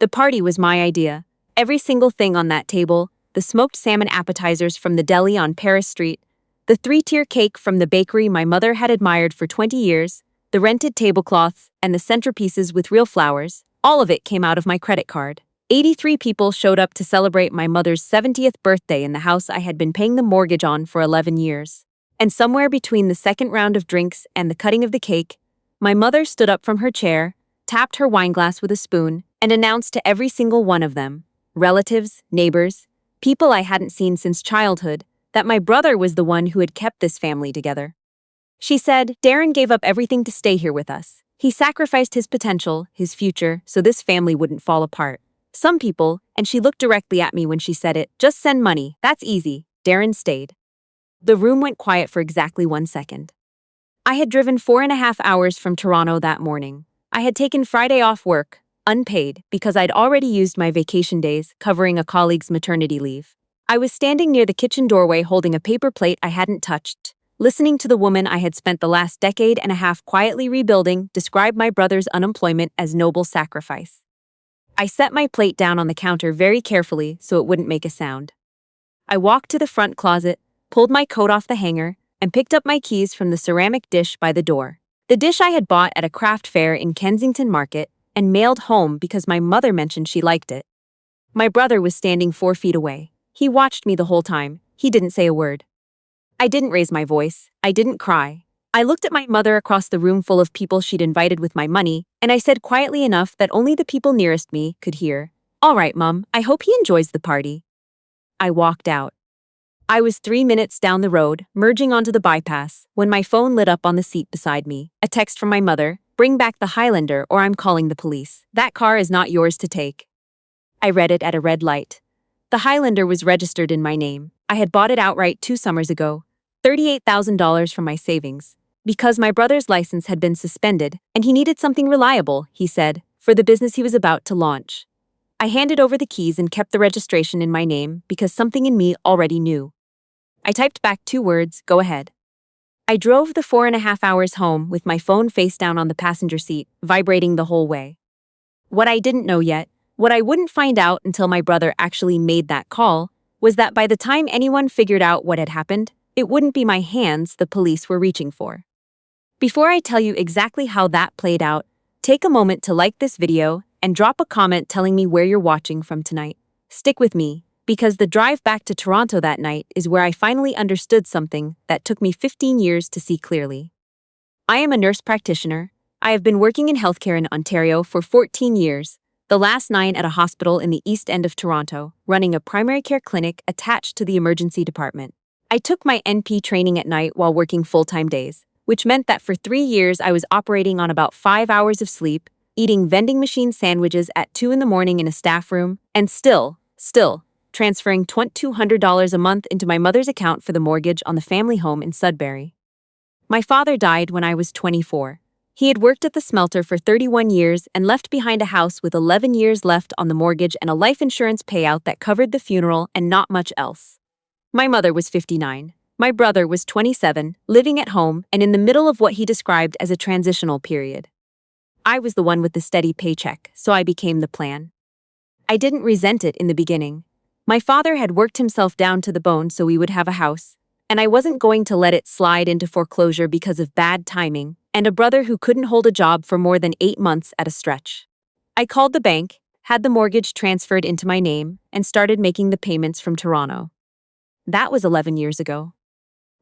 The party was my idea. Every single thing on that table, the smoked salmon appetizers from the deli on Paris Street, the three-tier cake from the bakery my mother had admired for 20 years, the rented tablecloths, and the centerpieces with real flowers, all of it came out of my credit card. 83 people showed up to celebrate my mother's 70th birthday in the house I had been paying the mortgage on for 11 years. And somewhere between the second round of drinks and the cutting of the cake, my mother stood up from her chair, tapped her wineglass with a spoon, and announced to every single one of them, relatives, neighbors, people I hadn't seen since childhood, that my brother was the one who had kept this family together. She said, "Darren gave up everything to stay here with us. He sacrificed his potential, his future, so this family wouldn't fall apart. Some people," and she looked directly at me when she said it, "just send money, that's easy." Darren stayed. The room went quiet for exactly 1 second. I had driven 4.5 hours from Toronto that morning. I had taken Friday off work, unpaid, because I'd already used my vacation days covering a colleague's maternity leave. I was standing near the kitchen doorway holding a paper plate I hadn't touched, listening to the woman I had spent the last decade and a half quietly rebuilding describe my brother's unemployment as noble sacrifice. I set my plate down on the counter very carefully so it wouldn't make a sound. I walked to the front closet, pulled my coat off the hanger, and picked up my keys from the ceramic dish by the door. The dish I had bought at a craft fair in Kensington Market and mailed home because my mother mentioned she liked it. My brother was standing 4 feet away. He watched me the whole time. He didn't say a word. I didn't raise my voice. I didn't cry. I looked at my mother across the room full of people she'd invited with my money, and I said quietly enough that only the people nearest me could hear, "All right, Mum, I hope he enjoys the party." I walked out. I was 3 minutes down the road, merging onto the bypass, when my phone lit up on the seat beside me. A text from my mother, "Bring back the Highlander or I'm calling the police. That car is not yours to take." I read it at a red light. The Highlander was registered in my name. I had bought it outright 2 summers ago, $38,000 from my savings. Because my brother's license had been suspended, and he needed something reliable, he said, for the business he was about to launch. I handed over the keys and kept the registration in my name because something in me already knew. I typed back 2 words, "Go ahead." I drove the 4.5 hours home with my phone face down on the passenger seat, vibrating the whole way. What I didn't know yet, what I wouldn't find out until my brother actually made that call, was that by the time anyone figured out what had happened, it wouldn't be my hands the police were reaching for. Before I tell you exactly how that played out, take a moment to like this video and drop a comment telling me where you're watching from tonight. Stick with me, because the drive back to Toronto that night is where I finally understood something that took me 15 years to see clearly. I am a nurse practitioner. I have been working in healthcare in Ontario for 14 years, the last 9 at a hospital in the East End of Toronto, running a primary care clinic attached to the emergency department. I took my NP training at night while working full-time days, which meant that for 3 years I was operating on about 5 hours of sleep, eating vending machine sandwiches at 2 in the morning in a staff room, and still, transferring $2,200 a month into my mother's account for the mortgage on the family home in Sudbury. My father died when I was 24. He had worked at the smelter for 31 years and left behind a house with 11 years left on the mortgage and a life insurance payout that covered the funeral and not much else. My mother was 59. My brother was 27, living at home and in the middle of what he described as a transitional period. I was the one with the steady paycheck, so I became the plan. I didn't resent it in the beginning. My father had worked himself down to the bone so we would have a house, and I wasn't going to let it slide into foreclosure because of bad timing and a brother who couldn't hold a job for more than 8 months at a stretch. I called the bank, had the mortgage transferred into my name, and started making the payments from Toronto. That was 11 years ago.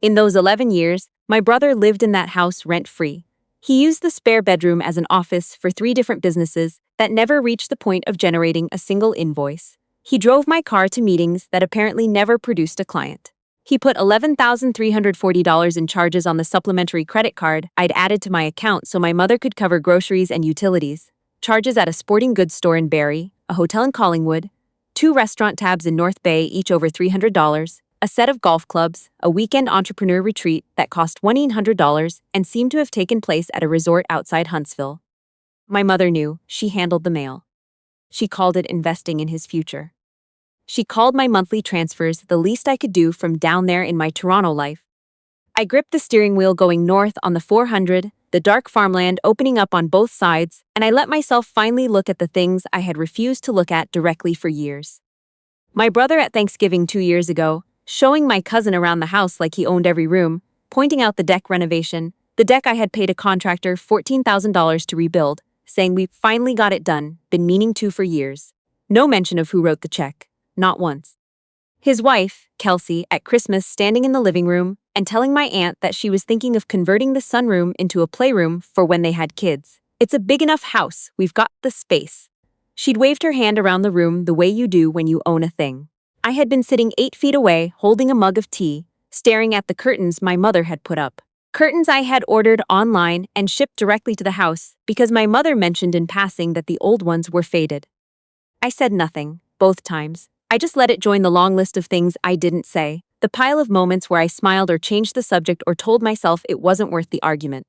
In those 11 years, my brother lived in that house rent-free. He used the spare bedroom as an office for 3 different businesses that never reached the point of generating a single invoice. He drove my car to meetings that apparently never produced a client. He put $11,340 in charges on the supplementary credit card I'd added to my account so my mother could cover groceries and utilities, charges at a sporting goods store in Barrie, a hotel in Collingwood, 2 restaurant tabs in North Bay, each over $300, a set of golf clubs, a weekend entrepreneur retreat that cost $1,900 and seemed to have taken place at a resort outside Huntsville. My mother knew. She handled the mail. She called it investing in his future. She called my monthly transfers the least I could do from down there in my Toronto life. I gripped the steering wheel going north on the 400, the dark farmland opening up on both sides, and I let myself finally look at the things I had refused to look at directly for years. My brother at Thanksgiving 2 years ago, showing my cousin around the house like he owned every room, pointing out the deck renovation, the deck I had paid a contractor $14,000 to rebuild, saying we finally got it done, been meaning to for years. No mention of who wrote the check, not once. His wife, Kelsey, at Christmas standing in the living room and telling my aunt that she was thinking of converting the sunroom into a playroom for when they had kids. It's a big enough house, we've got the space. She'd waved her hand around the room the way you do when you own a thing. I had been sitting 8 feet away, holding a mug of tea, staring at the curtains my mother had put up. Curtains I had ordered online and shipped directly to the house because my mother mentioned in passing that the old ones were faded. I said nothing, both times. I just let it join the long list of things I didn't say, the pile of moments where I smiled or changed the subject or told myself it wasn't worth the argument.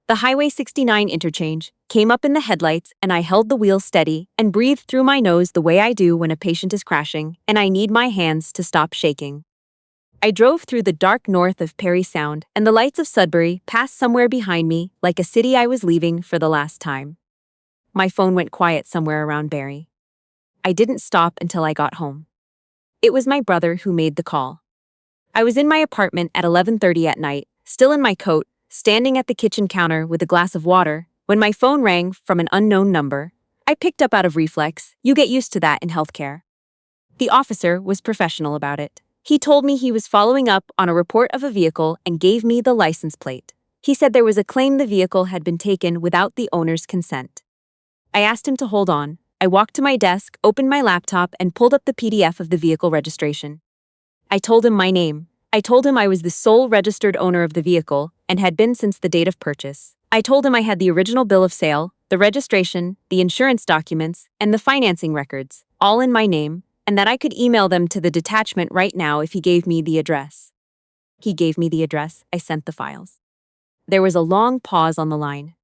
The Highway 69 interchange came up in the headlights and I held the wheel steady and breathed through my nose the way I do when a patient is crashing and I need my hands to stop shaking. I drove through the dark north of Perry Sound and the lights of Sudbury passed somewhere behind me like a city I was leaving for the last time. My phone went quiet somewhere around Barrie. I didn't stop until I got home. It was my brother who made the call. I was in my apartment at 11:30 at night, still in my coat, standing at the kitchen counter with a glass of water, when my phone rang from an unknown number. I picked up out of reflex. You get used to that in healthcare. The officer was professional about it. He told me he was following up on a report of a vehicle and gave me the license plate. He said there was a claim the vehicle had been taken without the owner's consent. I asked him to hold on. I walked to my desk, opened my laptop, and pulled up the PDF of the vehicle registration. I told him my name. I told him I was the sole registered owner of the vehicle and had been since the date of purchase. I told him I had the original bill of sale, the registration, the insurance documents, and the financing records, all in my name, and that I could email them to the detachment right now if he gave me the address. He gave me the address. I sent the files. There was a long pause on the line.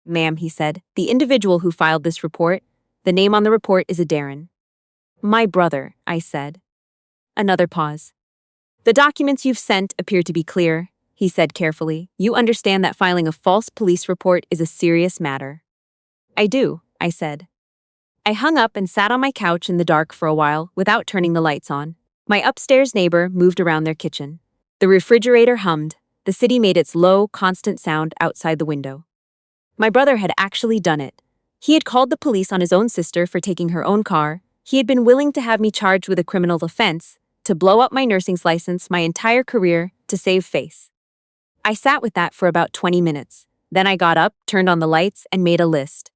"Ma'am," he said, "the individual who filed this report, the name on the report is a Darren." "My brother," I said. Another pause. "The documents you've sent appear to be clear," he said carefully. "You understand that filing a false police report is a serious matter." "I do," I said. I hung up and sat on my couch in the dark for a while without turning the lights on. My upstairs neighbor moved around their kitchen. The refrigerator hummed. The city made its low, constant sound outside the window. My brother had actually done it. He had called the police on his own sister for taking her own car. He had been willing to have me charged with a criminal offense, to blow up my nursing's license my entire career, to save face. I sat with that for about 20 minutes. Then I got up, turned on the lights, and made a list.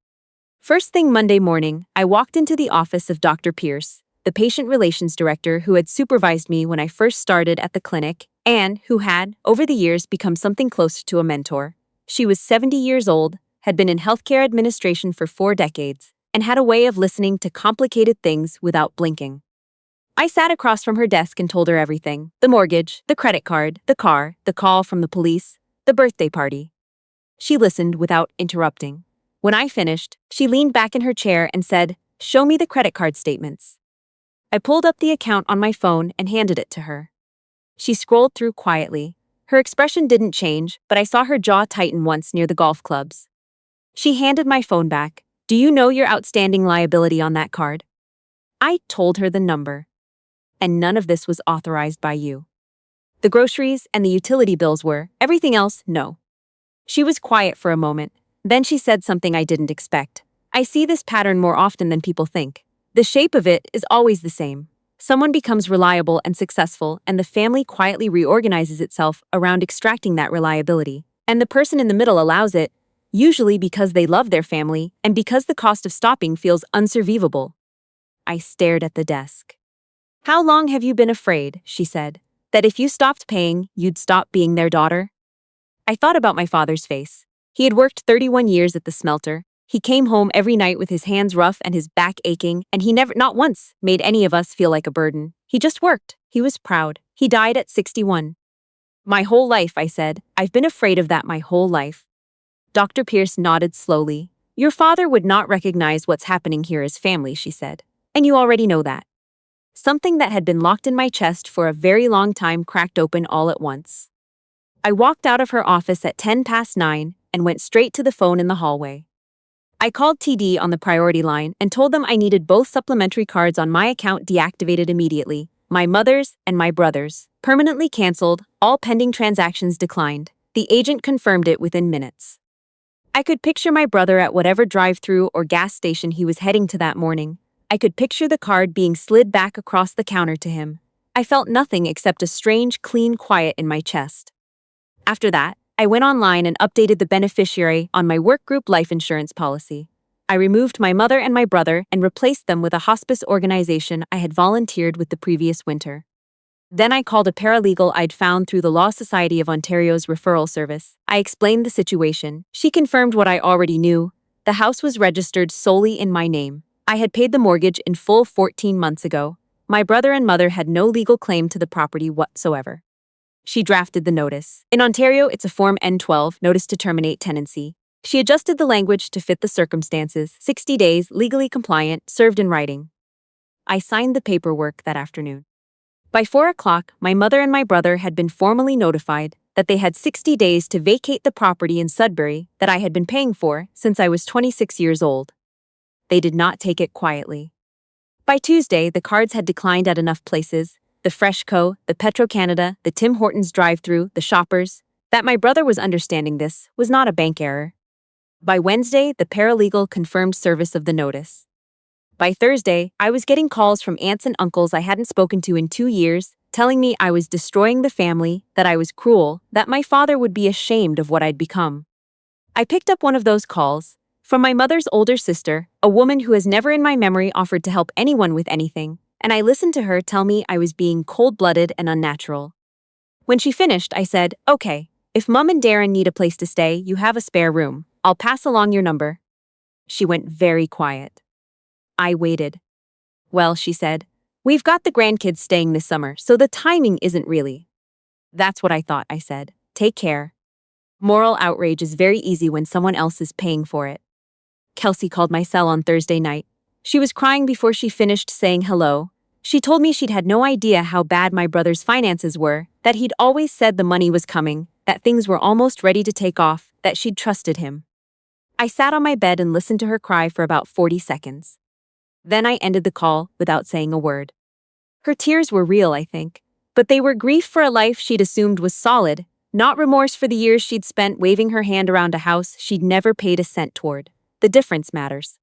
First thing Monday morning, I walked into the office of Dr. Pierce, the patient relations director who had supervised me when I first started at the clinic and who had, over the years, become something close to a mentor. She was 70 years old, had been in healthcare administration for 4 decades, and had a way of listening to complicated things without blinking. I sat across from her desk and told her everything: the mortgage, the credit card, the car, the call from the police, the birthday party. She listened without interrupting. When I finished, she leaned back in her chair and said, "Show me the credit card statements." I pulled up the account on my phone and handed it to her. She scrolled through quietly. Her expression didn't change, but I saw her jaw tighten once near the golf clubs. She handed my phone back. "Do you know your outstanding liability on that card?" I told her the number. "And none of this was authorized by you." "The groceries and the utility bills were, everything else, no." She was quiet for a moment. Then she said something I didn't expect. "I see this pattern more often than people think. The shape of it is always the same. Someone becomes reliable and successful, and the family quietly reorganizes itself around extracting that reliability. And the person in the middle allows it, usually because they love their family and because the cost of stopping feels unsurvivable." I stared at the desk. "How long have you been afraid," she said, "that if you stopped paying, you'd stop being their daughter?" I thought about my father's face. He had worked 31 years at the smelter. He came home every night with his hands rough and his back aching, and he never, not once, made any of us feel like a burden. He just worked. He was proud. He died at 61. "My whole life," I said. "I've been afraid of that my whole life." Dr. Pierce nodded slowly. "Your father would not recognize what's happening here as family," she said. "And you already know that." Something that had been locked in my chest for a very long time cracked open all at once. I walked out of her office at 9:10, and went straight to the phone in the hallway. I called TD on the priority line and told them I needed both supplementary cards on my account deactivated immediately, my mother's and my brother's. Permanently canceled, all pending transactions declined. The agent confirmed it within minutes. I could picture my brother at whatever drive-thru or gas station he was heading to that morning. I could picture the card being slid back across the counter to him. I felt nothing except a strange, clean quiet in my chest. After that, I went online and updated the beneficiary on my work group life insurance policy. I removed my mother and my brother and replaced them with a hospice organization I had volunteered with the previous winter. Then I called a paralegal I'd found through the Law Society of Ontario's referral service. I explained the situation. She confirmed what I already knew. The house was registered solely in my name. I had paid the mortgage in full 14 months ago. My brother and mother had no legal claim to the property whatsoever. She drafted the notice. In Ontario, it's a Form N12, Notice to Terminate Tenancy. She adjusted the language to fit the circumstances. 60 days, legally compliant, served in writing. I signed the paperwork that afternoon. By 4 o'clock, my mother and my brother had been formally notified that they had 60 days to vacate the property in Sudbury that I had been paying for since I was 26 years old. They did not take it quietly. By Tuesday, the cards had declined at enough places, the Freshco, the Petro-Canada, the Tim Hortons drive-thru, the Shoppers, that my brother was understanding this was not a bank error. By Wednesday, the paralegal confirmed service of the notice. By Thursday, I was getting calls from aunts and uncles I hadn't spoken to in 2 years, telling me I was destroying the family, that I was cruel, that my father would be ashamed of what I'd become. I picked up one of those calls, from my mother's older sister, a woman who has never in my memory offered to help anyone with anything, and I listened to her tell me I was being cold-blooded and unnatural. When she finished, I said, "Okay, if Mum and Darren need a place to stay, you have a spare room. I'll pass along your number." She went very quiet. I waited. "Well," she said, "we've got the grandkids staying this summer, so the timing isn't really." "That's what I thought," I said. "Take care." Moral outrage is very easy when someone else is paying for it. Kelsey called my cell on Thursday night. She was crying before she finished saying hello. She told me she'd had no idea how bad my brother's finances were, that he'd always said the money was coming, that things were almost ready to take off, that she'd trusted him. I sat on my bed and listened to her cry for about 40 seconds. Then I ended the call without saying a word. Her tears were real, I think, but they were grief for a life she'd assumed was solid, not remorse for the years she'd spent waving her hand around a house she'd never paid a cent toward. The difference matters.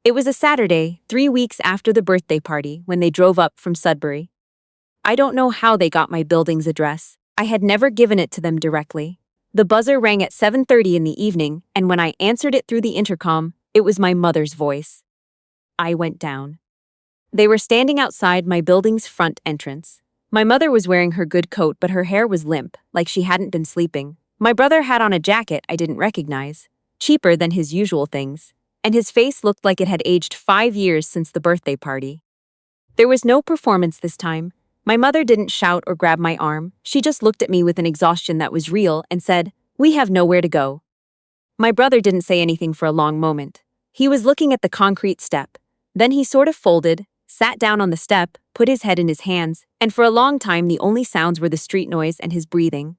It was a Saturday, 3 weeks after the birthday party, when they drove up from Sudbury. I don't know how they got my building's address. I had never given it to them directly. The buzzer rang at 7:30 in the evening, and when I answered it through the intercom, it was my mother's voice. I went down. They were standing outside my building's front entrance. My mother was wearing her good coat, but her hair was limp, like she hadn't been sleeping. My brother had on a jacket I didn't recognize, cheaper than his usual things, and his face looked like it had aged 5 years since the birthday party. There was no performance this time. My mother didn't shout or grab my arm. She just looked at me with an exhaustion that was real and said, "We have nowhere to go." My brother didn't say anything for a long moment. He was looking at the concrete step. Then he sort of folded, sat down on the step, put his head in his hands, and for a long time the only sounds were the street noise and his breathing.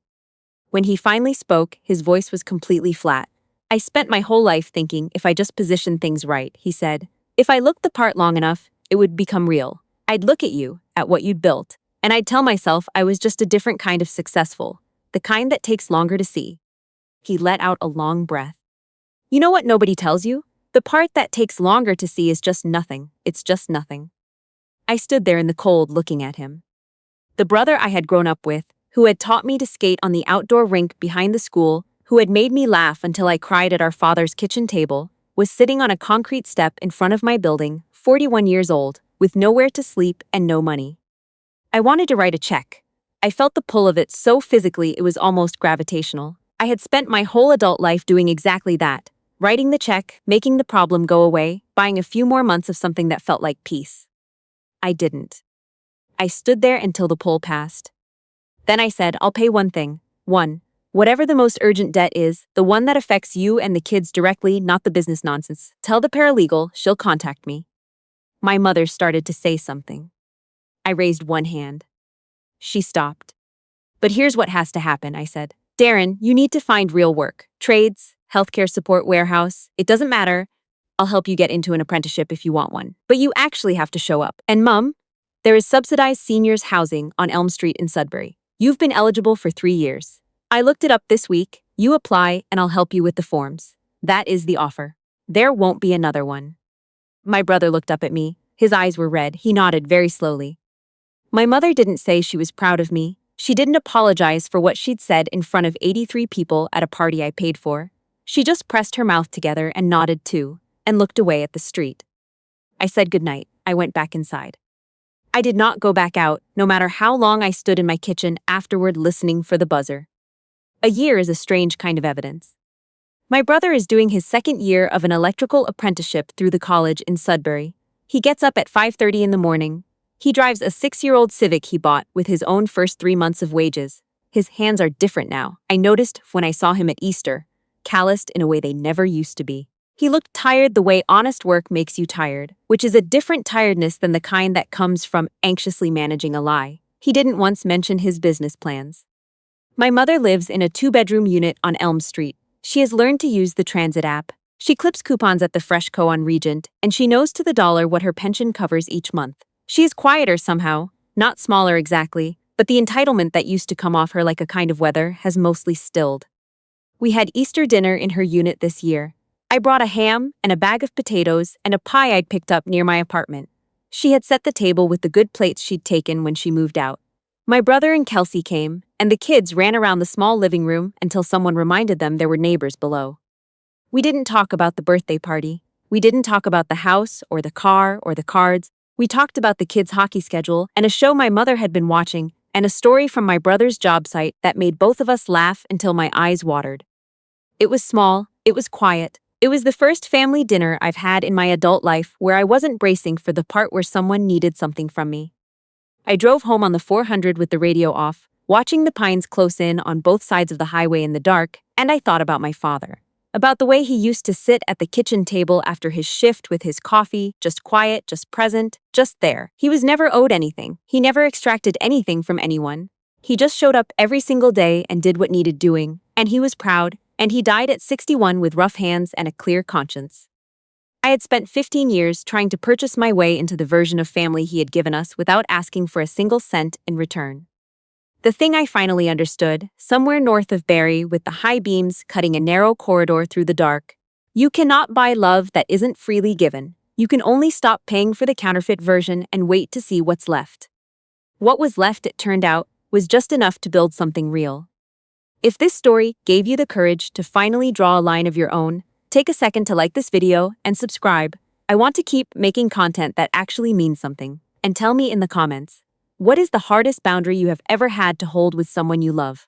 When he finally spoke, his voice was completely flat. "I spent my whole life thinking if I just positioned things right," he said. "If I looked the part long enough, it would become real. I'd look at you, at what you'd built, and I'd tell myself I was just a different kind of successful, the kind that takes longer to see." He let out a long breath. "You know what nobody tells you? The part that takes longer to see is just nothing. It's just nothing." I stood there in the cold looking at him. The brother I had grown up with, who had taught me to skate on the outdoor rink behind the school, who had made me laugh until I cried at our father's kitchen table, was sitting on a concrete step in front of my building, 41 years old, with nowhere to sleep and no money. I wanted to write a check. I felt the pull of it so physically it was almost gravitational. I had spent my whole adult life doing exactly that, writing the check, making the problem go away, buying a few more months of something that felt like peace. I didn't. I stood there until the pull passed. Then I said, "I'll pay one thing. One. Whatever the most urgent debt is, the one that affects you and the kids directly, not the business nonsense. Tell the paralegal, she'll contact me." My mother started to say something. I raised one hand. She stopped. "But here's what has to happen," I said. Darren, you need to find real work. Trades, healthcare support warehouse, it doesn't matter. I'll help you get into an apprenticeship if you want one. But you actually have to show up. And Mum, there is subsidized seniors housing on Elm Street in Sudbury. You've been eligible for 3 years. I looked it up this week. You apply and I'll help you with the forms. That is the offer. There won't be another one. My brother looked up at me. His eyes were red. He nodded very slowly. My mother didn't say she was proud of me. She didn't apologize for what she'd said in front of 83 people at a party I paid for. She just pressed her mouth together and nodded too, and looked away at the street. I said goodnight. I went back inside. I did not go back out, no matter how long I stood in my kitchen afterward listening for the buzzer. A year is a strange kind of evidence. My brother is doing his second year of an electrical apprenticeship through the college in Sudbury. He gets up at 5:30 in the morning. He drives a 6-year-old Civic he bought with his own first 3 months of wages. His hands are different now. I noticed when I saw him at Easter, calloused in a way they never used to be. He looked tired the way honest work makes you tired, which is a different tiredness than the kind that comes from anxiously managing a lie. He didn't once mention his business plans. My mother lives in a 2-bedroom unit on Elm Street. She has learned to use the transit app. She clips coupons at the Fresh Co on Regent, and she knows to the dollar what her pension covers each month. She is quieter somehow, not smaller exactly, but the entitlement that used to come off her like a kind of weather has mostly stilled. We had Easter dinner in her unit this year. I brought a ham and a bag of potatoes and a pie I'd picked up near my apartment. She had set the table with the good plates she'd taken when she moved out. My brother and Kelsey came, and the kids ran around the small living room until someone reminded them there were neighbors below. We didn't talk about the birthday party. We didn't talk about the house or the car or the cards. We talked about the kids' hockey schedule and a show my mother had been watching and a story from my brother's job site that made both of us laugh until my eyes watered. It was small, it was quiet. It was the first family dinner I've had in my adult life where I wasn't bracing for the part where someone needed something from me. I drove home on the 400 with the radio off, watching the pines close in on both sides of the highway in the dark, and I thought about my father. About the way he used to sit at the kitchen table after his shift with his coffee, just quiet, just present, just there. He was never owed anything. He never extracted anything from anyone. He just showed up every single day and did what needed doing, and he was proud, and he died at 61 with rough hands and a clear conscience. I had spent 15 years trying to purchase my way into the version of family he had given us without asking for a single cent in return. The thing I finally understood, somewhere north of Barrie with the high beams cutting a narrow corridor through the dark, you cannot buy love that isn't freely given. You can only stop paying for the counterfeit version and wait to see what's left. What was left, it turned out, was just enough to build something real. If this story gave you the courage to finally draw a line of your own, take a second to like this video and subscribe. I want to keep making content that actually means something. And tell me in the comments, what is the hardest boundary you have ever had to hold with someone you love?